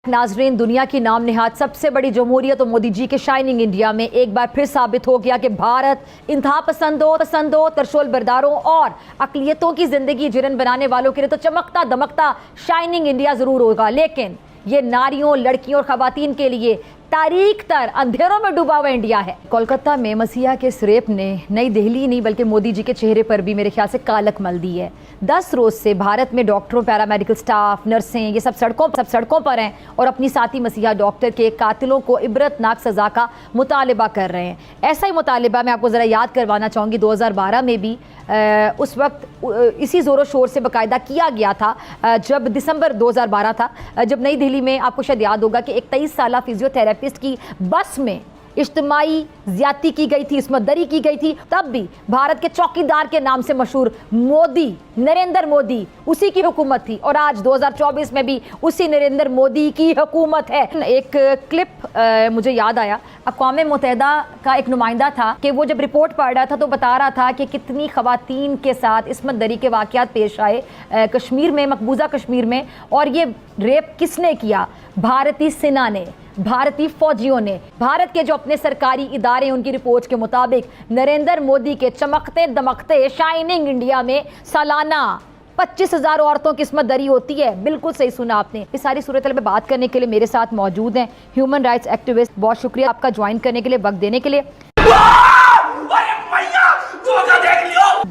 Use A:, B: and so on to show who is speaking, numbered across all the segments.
A: नाजरीन, दुनिया की नाम निहाद सबसे बड़ी जमहूरियत और मोदी जी के शाइनिंग इंडिया में एक बार फिर साबित हो गया कि भारत इंतहा पसंदों, तरशोल बरदारों और अकलियतों की जिंदगी जिरन बनाने वालों के लिए तो चमकता दमकता शाइनिंग इंडिया जरूर होगा, लेकिन ये नारियों, लड़कियों और खवातीन के लिए तारीख तर अंधेरों में डूबा हुआ इंडिया है। कोलकाता में मसीहा के इस रेप ने नई दिल्ली नहीं बल्कि मोदी जी के चेहरे पर भी मेरे ख्याल से कालक मल दी है। 10 रोज से भारत में डॉक्टरों, पैरामेडिकल स्टाफ, नर्सें ये सब सड़कों पर हैं और अपनी साथी मसीहा डॉक्टर के कातिलों को इबरतनाक सजा का मुतालिबा कर रहे हैं। ऐसा ही मुतालिबा मैं आपको ज़रा याद करवाना चाहूँगी, 2012 में भी उस वक्त इसी ज़ोरों शोर से बाकायदा किया गया था, जब दिसंबर 2012 था, जब नई दिल्ली में आपको शायद याद होगा कि एक 23 साल फिजियोथेरेपिस्ट की बस में इज्तिमाई ज्यादती की गई थी, इसमें दरी की गई थी। तब भी भारत के चौकीदार के नाम से मशहूर मोदी, नरेंद्र मोदी, उसी की हुकूमत थी और आज 2024 में भी उसी नरेंद्र मोदी की हुकूमत है। एक क्लिप मुझे याद आया, अक़वाम मुत्तहिदा का एक नुमाइंदा था कि वो जब रिपोर्ट पढ़ रहा था तो बता रहा था कि कितनी ख़वातीन के साथ इस्मत दरी के वाक़यात पेश आए कश्मीर में, मकबूजा कश्मीर में। और ये रेप किसने किया? भारतीय सेना ने, भारतीय फौजियों ने। भारत के जो अपने सरकारी इदारे, उनकी रिपोर्ट के मुताबिक नरेंद्र मोदी के चमकते दमकते शाइनिंग इंडिया में सालाना 25,000 औरतों की किस्मत दरी होती है। बिल्कुल सही सुना आपने। इस सारी सूरत पे बात करने के लिए मेरे साथ मौजूद हैं ह्यूमन राइट्स एक्टिविस्ट। बहुत शुक्रिया आपका ज्वाइन करने के लिए, वक्त देने के लिए।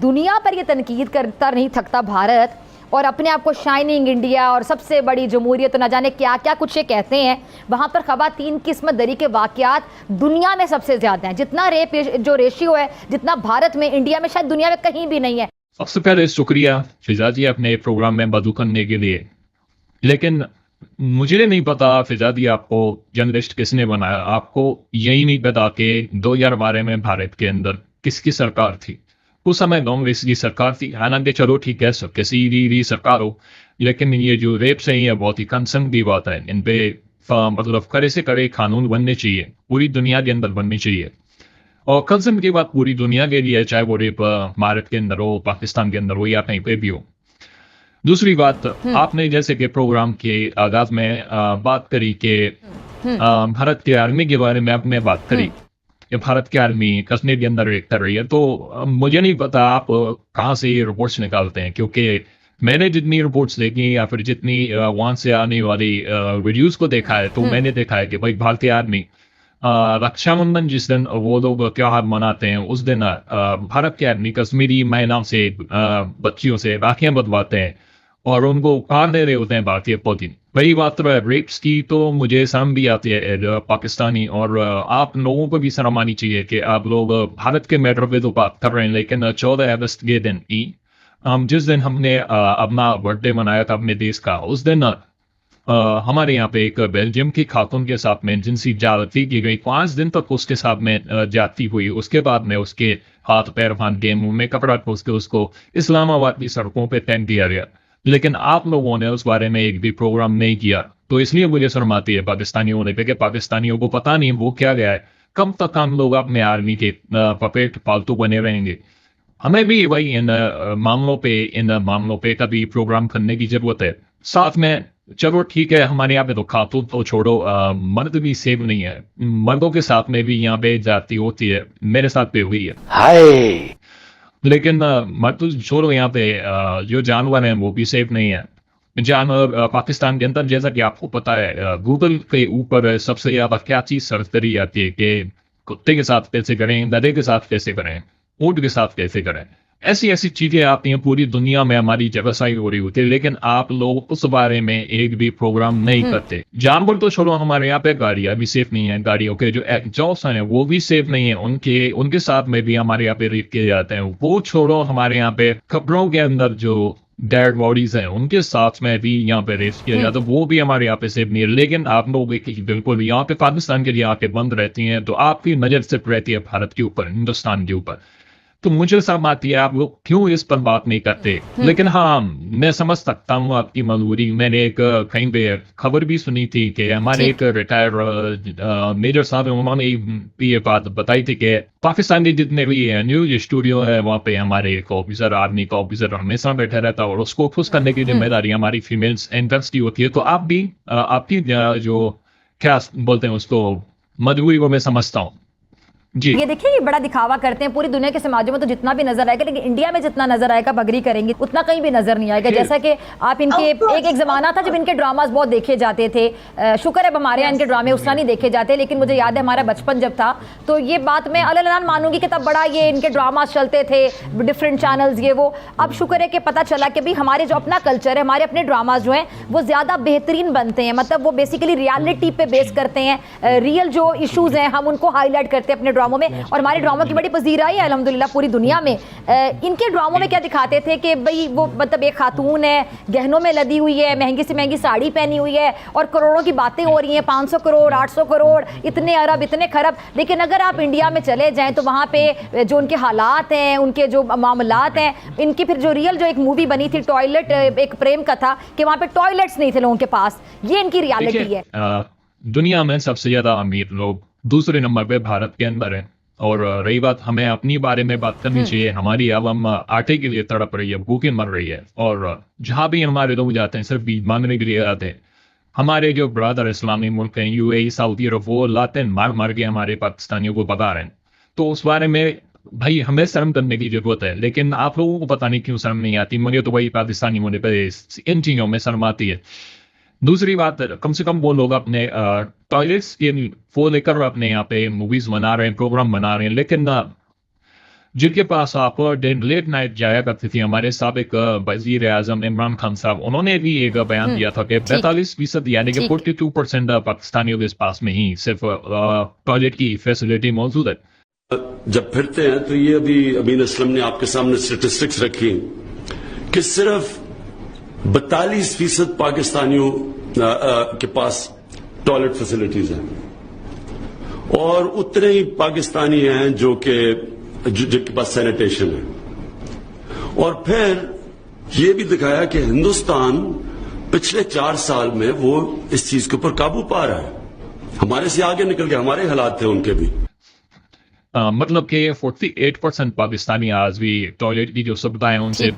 A: दुनिया पर यह तनकीद करता नहीं थकता भारत और अपने आप को शाइनिंग इंडिया और सबसे बड़ी जमहूरियत, तो न जाने क्या क्या कुछ ये कहते हैं। वहाँ पर ख़वातीन की किस्मत दरी के वाक़यात दुनिया में सबसे ज़्यादा हैं। जितना रेप जो रेशियो है, जितना भारत में, इंडिया में शायद दुनिया में कहीं भी नहीं है।
B: सबसे पहले शुक्रिया फिजा जी अपने प्रोग्राम में मदद करने के लिए। लेकिन मुझे नहीं पता फिजा जी आपको जर्नलिस्ट किसने बनाया। आपको यही नहीं पता कि 2012 में भारत के अंदर किसकी सरकार थी। उस समय कांग्रेस की सरकार थी। हालांकि चलो ठीक है, सब किसी भी सरकार हो, लेकिन ये जो रेप से ही है बहुत ही कंसर्न की बात है। इन पे मतलब करे से करे कानून बनने चाहिए, पूरी दुनिया के अंदर बनने चाहिए। और कंसर्न की बात पूरी दुनिया के लिए, चाहे वो रेप भारत के अंदर हो, पाकिस्तान के अंदर हो या कहीं पे भी हो। दूसरी बात, आपने जैसे कि प्रोग्राम के आगाज में बात करी कि भारत के आर्मी के बारे में आपने बात करी कि भारत की आर्मी कश्मीर के अंदर रेप कर रही है। तो मुझे नहीं पता आप कहाँ से ये रिपोर्ट्स निकालते हैं, क्योंकि मैंने जितनी रिपोर्ट्स देखी या फिर जितनी वहां से आने वाली वीडियोस को देखा है, तो मैंने देखा है कि भाई भारतीय आर्मी रक्षाबंधन जिस दिन वो लोग त्योहार मनाते हैं, उस दिन भारत के आदमी कश्मीरी महिलाओं से, बच्चियों से राखियां बंधवाते हैं और उनको कार दे रहे होते हैं भारतीय फौजी। वही बात रेप्स की तो मुझे शर्म भी आती है पाकिस्तानी, और आप लोगों को भी शर्म आनी चाहिए कि आप लोग भारत के मैटर पे तो बात कर रहे हैं, लेकिन 14 अगस्त के दिन जिस दिन हमने अपना बर्थडे मनाया था अपने देश का, उस दिन हमारे यहाँ पे एक बेल्जियम की खातून के साथ में जिनसी ज्यादती की गई। 5 दिन तक उसके साथ में ज्यादती हुई। उसके बाद में उसके हाथ पैर बांध के, मुंह में कपड़ा ठोस के उसको इस्लामाबाद की सड़कों पे फेंक दिया गया। लेकिन आप लोगों ने उस बारे में एक भी प्रोग्राम नहीं किया, तो इसलिए मुझे शर्म आती है पाकिस्तानी होने पे कि पाकिस्तानियों को पता नहीं वो क्या गया है। कब तक हम लोग अपने आर्मी के पपेट पालतू बने रहेंगे? हमें भी वही इन मामलों पे कभी प्रोग्राम करने की जरूरत है। साथ में चलो ठीक है, हमारे यहाँ पे तो खातून तो छोड़ो, मर्द भी सेफ नहीं है। मर्दों के साथ में भी यहाँ पे जाती होती है, मेरे साथ पे हुई है। हाय, लेकिन मर्द तो छोड़ो, यहाँ पे जो जानवर हैं वो भी सेफ नहीं है। जानवर पाकिस्तान के अंदर, जैसा कि आपको पता है, गूगल के ऊपर सबसे ज्यादा क्या चीज सर्च करी जाती है कि कुत्ते के साथ कैसे करें, गधे के साथ कैसे करें, ऊंट के साथ कैसे करें। ऐसी ऐसी चीजें आती हैं, पूरी दुनिया में हमारी व्यवसाय हो रही होती है, लेकिन आप लोग उस बारे में एक भी प्रोग्राम नहीं करते। जानवर तो छोड़ो, हमारे यहाँ पे गाड़ियां भी सेफ नहीं है, गाड़ियों के जो एग्जॉस्ट हैं वो भी सेफ नहीं है, उनके साथ में भी हमारे यहाँ पे रेप किए जाते हैं। वो छोड़ो, हमारे यहाँ पे कब्रों के अंदर जो डेड बॉडीज हैं उनके साथ में भी यहाँ पे रेप किया जाता है, वो भी हमारे यहाँ पे सेफ नहीं है। लेकिन आप लोग बिल्कुल यहाँ पे पाकिस्तान के लिए आके बंद रहती हैं, तो आपकी नजर सिर्फ रहती है भारत के ऊपर, हिंदुस्तान के ऊपर। तो मुझे समझ आती है आप लोग क्यों इस पर बात नहीं करते। लेकिन हाँ, मैं समझ सकता हूँ आपकी मजबूरी। मैंने एक कहीं पे खबर भी सुनी थी कि हमारे एक रिटायर मेजर साहब हैं, उन्होंने भी ये बात बताई थी कि पाकिस्तानी जितने भी न्यूज स्टूडियो है वहाँ पे हमारे एक ऑफिसर, आर्मी का ऑफिसर हमेशा बैठा रहता है और उसको खुश करने की जिम्मेदारी हमारी फीमेल्स एंकर्स की होती है। तो आप भी आपकी जो क्या बोलते हैं उसको, मजबूरी को मैं समझता हूँ जी।
A: ये देखिए, ये बड़ा दिखावा करते हैं पूरी दुनिया के समाजों में, तो जितना भी नजर आएगा, लेकिन इंडिया में जितना नजर आएगा बगरी करेंगे उतना कहीं भी नजर नहीं आएगा। जैसा कि आप इनके एक जमाना था जब इनके ड्रामास बहुत देखे जाते थे। शुक्र है हमारे यहाँ इनके ड्रामे उस तरह नहीं देखे जाते, लेकिन मुझे याद है हमारा बचपन जब था तो ये बात मैं अलग मानूंगी कि तब बड़ा ये इनके ड्रामास चलते थे, डिफरेंट चैनल्स ये वो। अब शुक्र है कि पता चला कि भाई हमारे जो अपना कल्चर है, हमारे अपने ड्रामास जो हैं वो ज्यादा बेहतरीन बनते हैं। मतलब वो बेसिकली रियलिटी पे बेस करते हैं, रियल जो इश्यूज हैं हम उनको हाईलाइट करते हैं अपने ड्रामों में। और हमारे ड्रामों की बड़ी पजीराई है अल्हम्दुलिल्लाह पूरी दुनिया में। इनके ड्रामों में क्या दिखाते थे कि भाई वो मतलब एक खातून है, गहनों में लदी हुई है, महंगी से महंगी साड़ी पहनी हुई है और करोड़ों की बातें हो रही हैं, 500 करोड़ 800 करोड़, इतने अरब इतने खरब। लेकिन अगर आप इंडिया में चले जाएं तो वहाँ पे जो उनके हालात हैं, उनके जो मामलात हैं, इनकी फिर जो रियल जो एक मूवी बनी थी टॉयलेट, एक प्रेम कथा, कि वहाँ पे टॉयलेट्स नहीं थे लोगों के पास, ये इनकी रियलिटी है।
B: दुनिया में सबसे ज्यादा अमीर लोग दूसरे नंबर पे भारत के अंदर है। और रही बात हमें अपनी बारे में बात करनी चाहिए। हमारी आवाम आटे के लिए तड़प रही है, भूखे मर रही है, और जहाँ भी हमारे लोग जाते हैं सिर्फ बीज मांगने के लिए आते हैं। हमारे जो ब्रदर इस्लामी मुल्क हैं, यूएई, सऊदी अरब, वो लाते हैं मार के हमारे पाकिस्तानियों को भगा रहे हैं। तो उस बारे में भाई हमें शर्म करने की जरूरत है, लेकिन आप लोगों को पता नहीं क्यों शर्म नहीं आती। मुझे तो वही पाकिस्तानी होने पर इन चीजों में शर्म आती है। दूसरी बात, कम से कम वो लोग अपने टॉयलेट्स के वो लेकर अपने यहाँ पे मूवीज बना रहे हैं, प्रोग्राम बना रहे हैं। लेकिन जिनके पास आप लेट नाइट जाया करती थी, हमारे साबिक वजीर आजम इमरान खान साहब, उन्होंने भी एक बयान दिया था कि 45% यानी कि 42% पाकिस्तानियों के पास में ही सिर्फ टॉयलेट की फैसिलिटी मौजूद है।
C: जब फिरते हैं तो ये अभी अमीन असलम ने आपके सामने स्टेटिस्टिक्स रखी कि सिर्फ 42% पाकिस्तानियों के पास टॉयलेट फैसिलिटीज हैं और उतने ही पाकिस्तानी हैं जो कि जिनके पास सैनिटेशन है। और फिर यह भी दिखाया कि हिंदुस्तान पिछले 4 साल में वो इस चीज के ऊपर काबू पा रहा है। हमारे से आगे निकल के हमारे हालात थे उनके भी।
B: मतलब कि 48% पाकिस्तानी आज भी टॉयलेट की जो सुविधाएं उनसे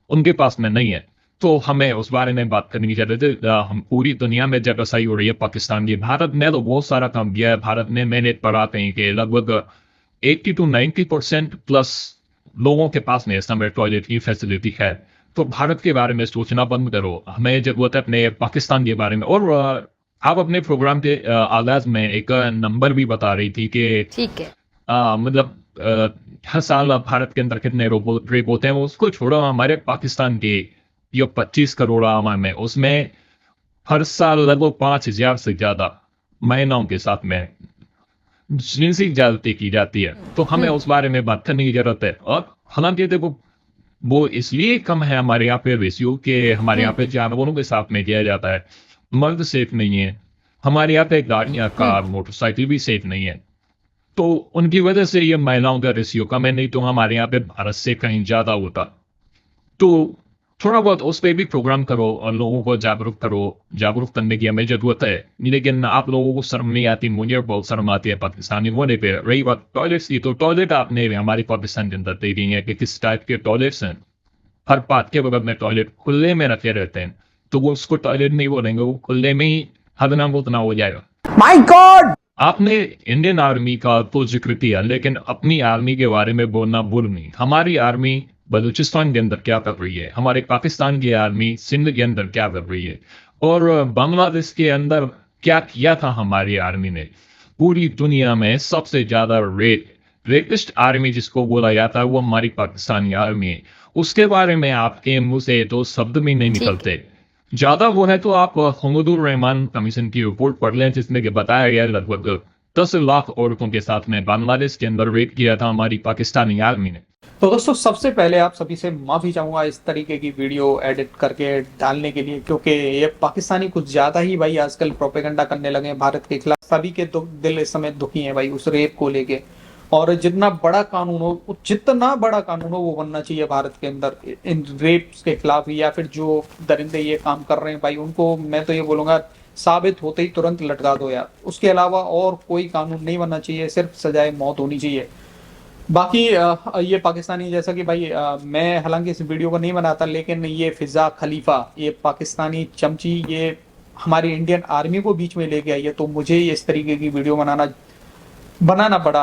B: उनके पास में नहीं है। तो हमें उस बारे में बात करनी चाहिए। हम पूरी दुनिया में जब ऐसा ही हो रही है पाकिस्तान की, भारत ने तो बहुत सारा काम किया है। भारत ने, मैंने पढ़ा कहीं कि लगभग 80 to 90% प्लस लोगों के पास में इस समय टॉयलेट की फैसिलिटी है। तो भारत के बारे में सोचना बंद करो, हमें जरूरत है अपने पाकिस्तान के बारे में। और आप अपने प्रोग्राम के आगाज में एक नंबर भी बता रही थी कि
A: ठीक है,
B: मतलब हर साल भारत के अंदर कितने रेप होते हैं, उसको छोड़ो, हमारे पाकिस्तान के जो 25 करोड़ आवाम है उसमें हर साल लगभग 5,000 से ज्यादा महिलाओं के साथ में जिनसी ज्यादती की जाती है। तो हमें उस बारे में बात करने की जरूरत है। और हालांकि देखो वो इसलिए कम है हमारे यहाँ पे रेशियो के, हमारे यहाँ पे जानवरों के साथ में किया जाता है। मर्द सेफ नहीं है हमारे यहाँ पे, गाड़ियाँ, कार, मोटरसाइकिल भी सेफ नहीं है। तो उनकी वजह से ये महिलाओं का रेशियो कम है, नहीं तो हमारे यहाँ पे भारत से कहीं ज्यादा होता। तो थोड़ा बहुत उस पर भी प्रोग्राम करो और लोगों को जागरूक करने की हमें जरूरत है। लेकिन आप लोगों को शर्म नहीं आती, मुझे बहुत शर्म आती है पाकिस्तानी होने पे। रही बात टॉयलेट्स की, तो टॉयलेट आपने हमारे पाकिस्तान के अंदर दे दी है कि किस टाइप के टॉयलेट्स हैं। हर बात के बगल में टॉयलेट खुले में रखे रहते हैं, तो वो उसको टॉयलेट नहीं बोलेंगे, वो खुले में ही हदना बोतना हो जाएगा। My God! आपने इंडियन आर्मी का तो जिक्र किया, लेकिन अपनी आर्मी के बारे में बोलना भूल नहीं। हमारी आर्मी बलूचिस्तान के अंदर क्या कर रही है, हमारे पाकिस्तान की आर्मी सिंध के अंदर क्या कर रही है, और बांग्लादेश के अंदर क्या किया था हमारी आर्मी ने। पूरी दुनिया में सबसे ज्यादा रेपिस्ट आर्मी जिसको बोला जाता है वो हमारी पाकिस्तानी आर्मी है। उसके बारे में आपके मुंह से दो शब्द भी नहीं निकलते। ज्यादा वो है तो आप हुमूदुर रहमान कमीशन की रिपोर्ट पढ़ लें, जिसमें कि बताया गया लगभग 10 लाख औरतों के साथ में बांग्लादेश के अंदर रेप किया था हमारी पाकिस्तानी आर्मी ने।
D: तो दोस्तों सबसे पहले आप सभी से माफ़ी चाहूँगा इस तरीके की वीडियो एडिट करके डालने के लिए, क्योंकि ये पाकिस्तानी कुछ ज़्यादा ही भाई आजकल प्रोपेगेंडा करने लगे हैं भारत के खिलाफ। सभी के दिल इस समय दुखी हैं भाई उस रेप को लेके। और जितना बड़ा कानून हो, जितना बड़ा कानून हो वो बनना चाहिए भारत के अंदर इन रेप्स के खिलाफ, या फिर जो दरिंदे ये काम कर रहे हैं भाई उनको मैं तो ये बोलूंगा साबित होते ही तुरंत लटका दो यार। उसके अलावा और कोई कानून नहीं बनना चाहिए, सिर्फ सजाए मौत होनी चाहिए। बाकी ये पाकिस्तानी, जैसा कि भाई मैं हालांकि इस वीडियो को नहीं बनाता, लेकिन ये फिजा खलीफा, ये पाकिस्तानी चमची, ये हमारी इंडियन आर्मी को बीच में लेके आई है, तो मुझे इस तरीके की वीडियो बनाना पड़ा।